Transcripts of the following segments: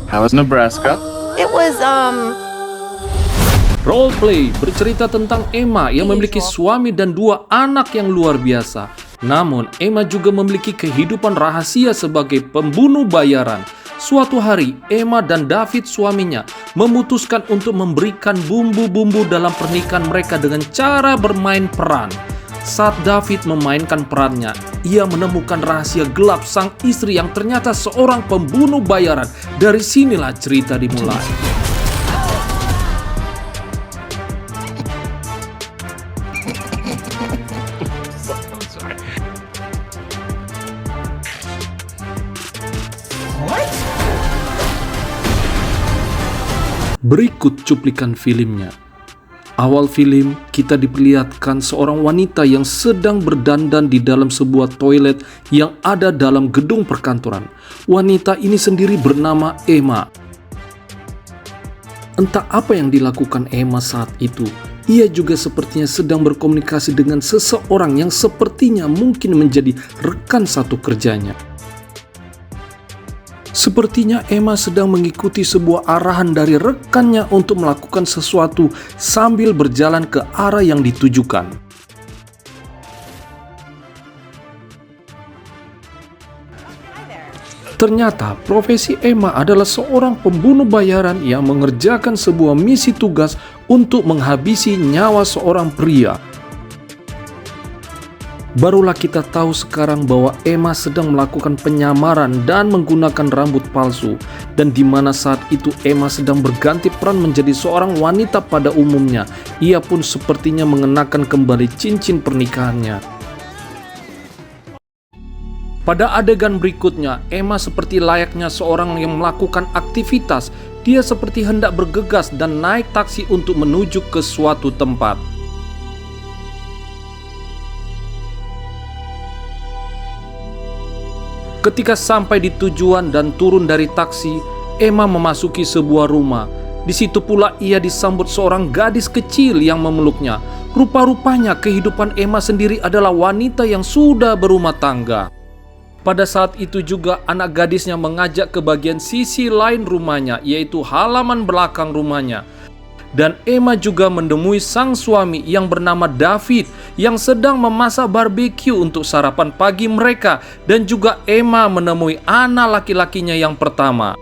How was Nebraska? It was Roleplay bercerita tentang Emma yang memiliki suami dan 2 anak yang luar biasa. Namun, Emma juga memiliki kehidupan rahasia sebagai pembunuh bayaran. Suatu hari, Emma dan David suaminya memutuskan untuk memberikan bumbu-bumbu dalam pernikahan mereka dengan cara bermain peran. Saat David memainkan perannya, ia menemukan rahasia gelap sang istri yang ternyata seorang pembunuh bayaran. Dari sinilah cerita dimulai. Berikut cuplikan filmnya. Awal film, kita diperlihatkan seorang wanita yang sedang berdandan di dalam sebuah toilet yang ada dalam gedung perkantoran. Wanita ini sendiri bernama Emma. Entah apa yang dilakukan Emma saat itu. Ia juga sepertinya sedang berkomunikasi dengan seseorang yang sepertinya mungkin menjadi rekan satu kerjanya. Sepertinya Emma sedang mengikuti sebuah arahan dari rekannya untuk melakukan sesuatu sambil berjalan ke arah yang ditujukan. Ternyata profesi Emma adalah seorang pembunuh bayaran yang mengerjakan sebuah misi tugas untuk menghabisi nyawa seorang pria. Barulah kita tahu sekarang bahwa Emma sedang melakukan penyamaran dan menggunakan rambut palsu, dan di mana saat itu Emma sedang berganti peran menjadi seorang wanita pada umumnya. Ia pun sepertinya mengenakan kembali cincin pernikahannya. Pada adegan berikutnya, Emma seperti layaknya seorang yang melakukan aktivitas. Dia seperti hendak bergegas dan naik taksi untuk menuju ke suatu tempat. Ketika sampai di tujuan dan turun dari taksi, Emma memasuki sebuah rumah. Di situ pula ia disambut seorang gadis kecil yang memeluknya. Rupa-rupanya kehidupan Emma sendiri adalah wanita yang sudah berumah tangga. Pada saat itu juga anak gadisnya mengajak ke bagian sisi lain rumahnya, yaitu halaman belakang rumahnya. Dan Emma juga menemui sang suami yang bernama David yang sedang memasak barbeque untuk sarapan pagi mereka, dan juga Emma menemui anak laki-lakinya yang pertama.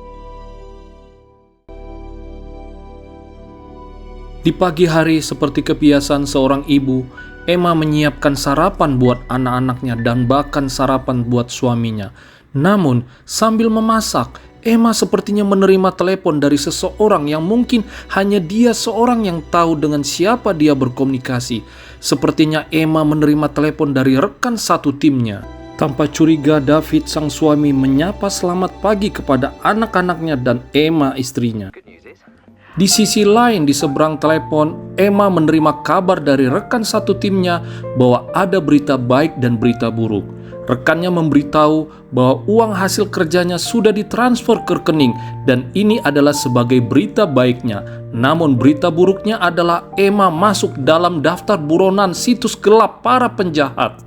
Di pagi hari seperti kebiasaan seorang ibu, Emma menyiapkan sarapan buat anak-anaknya dan bahkan sarapan buat suaminya. Namun sambil memasak, Emma sepertinya menerima telepon dari seseorang yang mungkin hanya dia seorang yang tahu dengan siapa dia berkomunikasi. Sepertinya Emma menerima telepon dari rekan satu timnya. Tanpa curiga, David sang suami menyapa selamat pagi kepada anak-anaknya dan Emma istrinya. Di sisi lain, di seberang telepon, Emma menerima kabar dari rekan satu timnya bahwa ada berita baik dan berita buruk. Rekannya memberitahu bahwa uang hasil kerjanya sudah ditransfer ke rekening, dan ini adalah sebagai berita baiknya. Namun berita buruknya adalah Emma masuk dalam daftar buronan situs gelap para penjahat.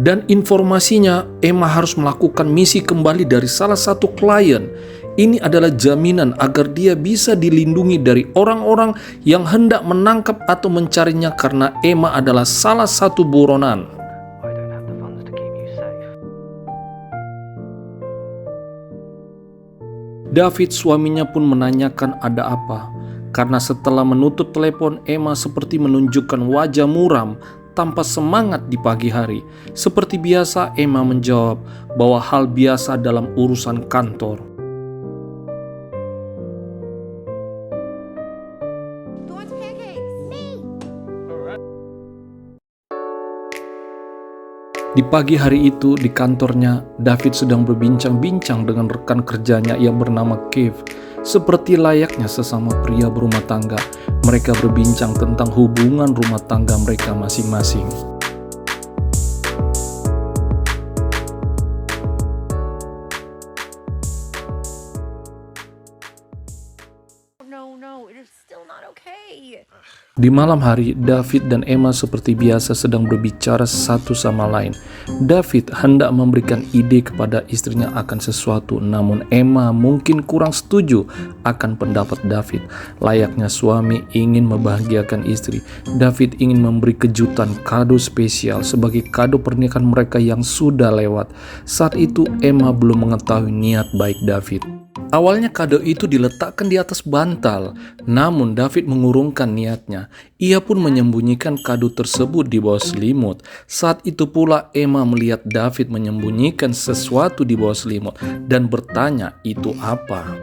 Dan informasinya, Emma harus melakukan misi kembali dari salah satu klien. Ini adalah jaminan agar dia bisa dilindungi dari orang-orang yang hendak menangkap atau mencarinya, karena Emma adalah salah satu buronan. David suaminya pun menanyakan ada apa, karena setelah menutup telepon, Emma seperti menunjukkan wajah muram tanpa semangat di pagi hari. Seperti biasa, Emma menjawab bahwa hal biasa dalam urusan kantor. Di pagi hari itu di kantornya, David sedang berbincang-bincang dengan rekan kerjanya yang bernama Kev. Seperti layaknya sesama pria berumah tangga, mereka berbincang tentang hubungan rumah tangga mereka masing-masing. no, it is still not okay. Di malam hari, David dan Emma seperti biasa sedang berbicara satu sama lain. David hendak memberikan ide kepada istrinya akan sesuatu, namun Emma mungkin kurang setuju akan pendapat David. Layaknya suami ingin membahagiakan istri, David ingin memberi kejutan kado spesial sebagai kado pernikahan mereka yang sudah lewat. Saat itu Emma belum mengetahui niat baik David. Awalnya kado itu diletakkan di atas bantal, namun David mengurungkan niatnya. Ia pun menyembunyikan kado tersebut di bawah selimut. Saat itu pula Emma melihat David menyembunyikan sesuatu di bawah selimut dan bertanya, "Itu apa?"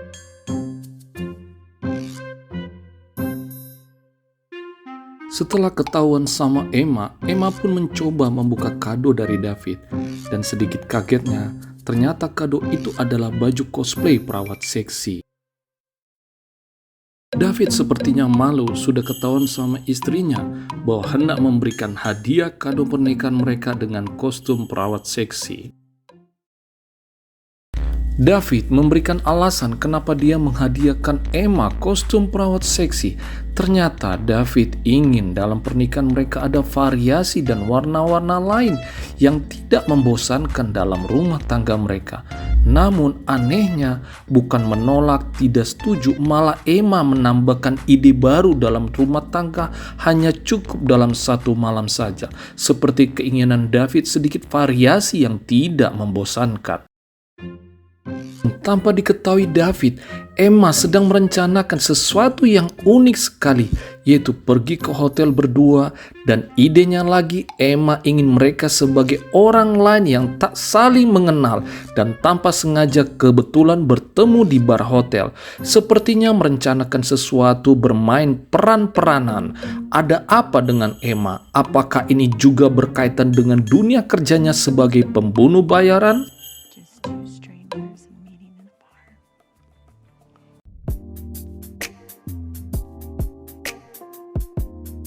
Setelah ketahuan sama Emma, Emma pun mencoba membuka kado dari David. Dan sedikit kagetnya, ternyata kado itu adalah baju cosplay perawat seksi. David sepertinya malu sudah ketahuan sama istrinya bahwa hendak memberikan hadiah kado pernikahan mereka dengan kostum perawat seksi. David memberikan alasan kenapa dia menghadiahkan Emma kostum perawat seksi. Ternyata David ingin dalam pernikahan mereka ada variasi dan warna-warna lain yang tidak membosankan dalam rumah tangga mereka. Namun anehnya, bukan menolak, tidak setuju, malah Emma menambahkan ide baru dalam rumah tangga hanya cukup dalam satu malam saja. Seperti keinginan David sedikit variasi yang tidak membosankan. Tanpa diketahui David, Emma sedang merencanakan sesuatu yang unik sekali, yaitu pergi ke hotel berdua, dan idenya lagi Emma ingin mereka sebagai orang lain yang tak saling mengenal dan tanpa sengaja kebetulan bertemu di bar hotel. Sepertinya merencanakan sesuatu bermain peran-peranan. Ada apa dengan Emma? Apakah ini juga berkaitan dengan dunia kerjanya sebagai pembunuh bayaran? Just two strangers meeting in a bar.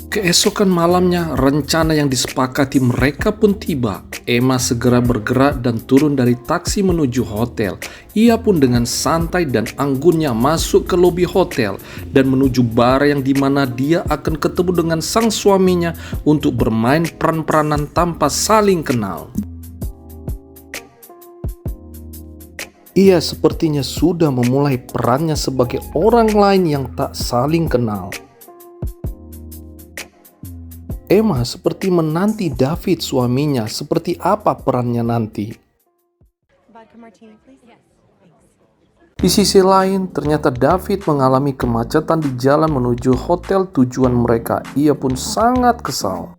Keesokan malamnya, rencana yang disepakati mereka pun tiba. Emma segera bergerak dan turun dari taksi menuju hotel. Ia pun dengan santai dan anggunnya masuk ke lobi hotel dan menuju bar yang dimana dia akan ketemu dengan sang suaminya untuk bermain peran-peranan tanpa saling kenal. Ia sepertinya sudah memulai perannya sebagai orang lain yang tak saling kenal. Emma seperti menanti David suaminya, seperti apa perannya nanti. Vodka martini, please. Yes. Di sisi lain, ternyata David mengalami kemacetan di jalan menuju hotel tujuan mereka. Ia pun sangat kesal.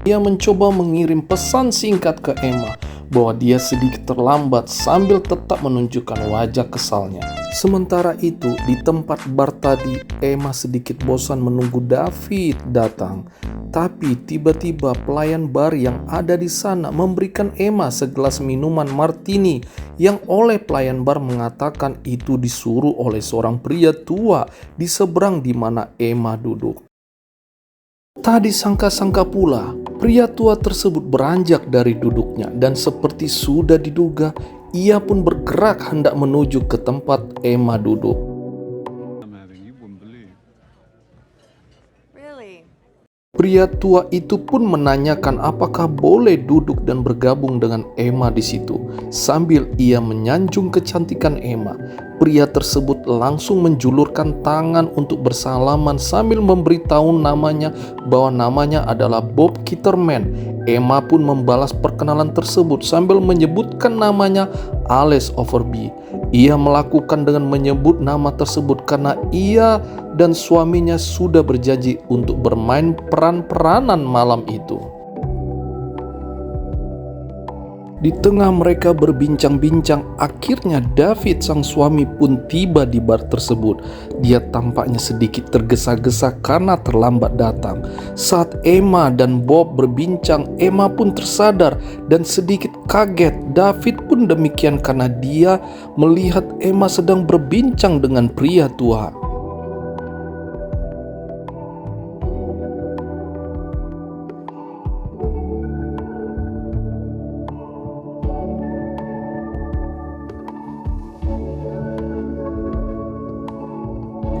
Ia mencoba mengirim pesan singkat ke Emma bahwa dia sedikit terlambat sambil tetap menunjukkan wajah kesalnya. Sementara itu, di tempat bar tadi, Emma sedikit bosan menunggu David datang. Tapi tiba-tiba pelayan bar yang ada di sana memberikan Emma segelas minuman martini yang oleh pelayan bar mengatakan itu disuruh oleh seorang pria tua di seberang di mana Emma duduk. Tak disangka-sangka pula, pria tua tersebut beranjak dari duduknya dan seperti sudah diduga, ia pun bergerak hendak menuju ke tempat Emma duduk. Really? Pria tua itu pun menanyakan apakah boleh duduk dan bergabung dengan Emma di situ. Sambil ia menyanjung kecantikan Emma, pria tersebut langsung menjulurkan tangan untuk bersalaman sambil memberitahu namanya bahwa namanya adalah Bob Kitterman. Emma pun membalas perkenalan tersebut sambil menyebutkan namanya Alex Overby. Ia melakukan dengan menyebut nama tersebut karena ia dan suaminya sudah berjanji untuk bermain peran-peranan malam itu. Di tengah mereka berbincang-bincang, akhirnya David sang suami pun tiba di bar tersebut. Dia tampaknya sedikit tergesa-gesa karena terlambat datang. Saat Emma dan Bob berbincang, Emma pun tersadar dan sedikit kaget. David pun demikian karena dia melihat Emma sedang berbincang dengan pria tua.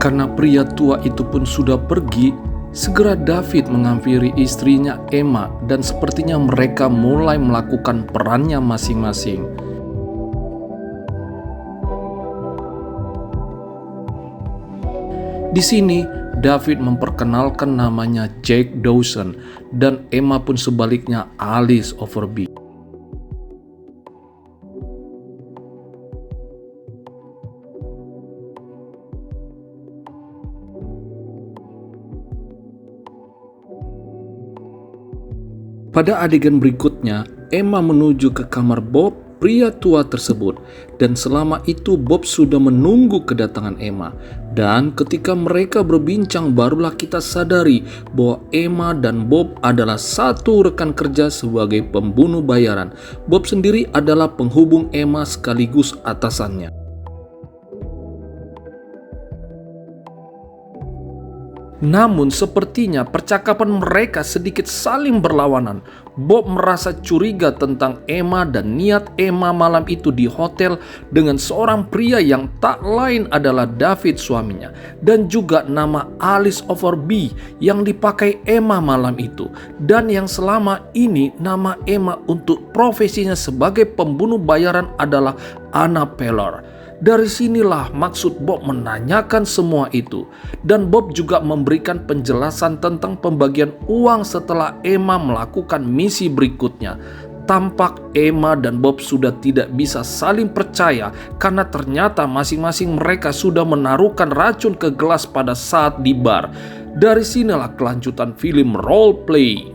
Karena pria tua itu pun sudah pergi, segera David menghampiri istrinya Emma dan sepertinya mereka mulai melakukan perannya masing-masing. Di sini, David memperkenalkan namanya Jack Dawson dan Emma pun sebaliknya Alice Overby. Pada adegan berikutnya, Emma menuju ke kamar Bob, pria tua tersebut, dan selama itu Bob sudah menunggu kedatangan Emma. Dan ketika mereka berbincang, barulah kita sadari bahwa Emma dan Bob adalah satu rekan kerja sebagai pembunuh bayaran. Bob sendiri adalah penghubung Emma sekaligus atasannya. Namun sepertinya percakapan mereka sedikit saling berlawanan. Bob merasa curiga tentang Emma dan niat Emma malam itu di hotel dengan seorang pria yang tak lain adalah David suaminya, dan juga nama Alice Overby yang dipakai Emma malam itu, dan yang selama ini nama Emma untuk profesinya sebagai pembunuh bayaran adalah Anna Peller. Dari sinilah maksud Bob menanyakan semua itu. Dan Bob juga memberikan penjelasan tentang pembagian uang setelah Emma melakukan misi berikutnya. Tampak Emma dan Bob sudah tidak bisa saling percaya karena ternyata masing-masing mereka sudah menaruhkan racun ke gelas pada saat di bar. Dari sinilah kelanjutan film role play.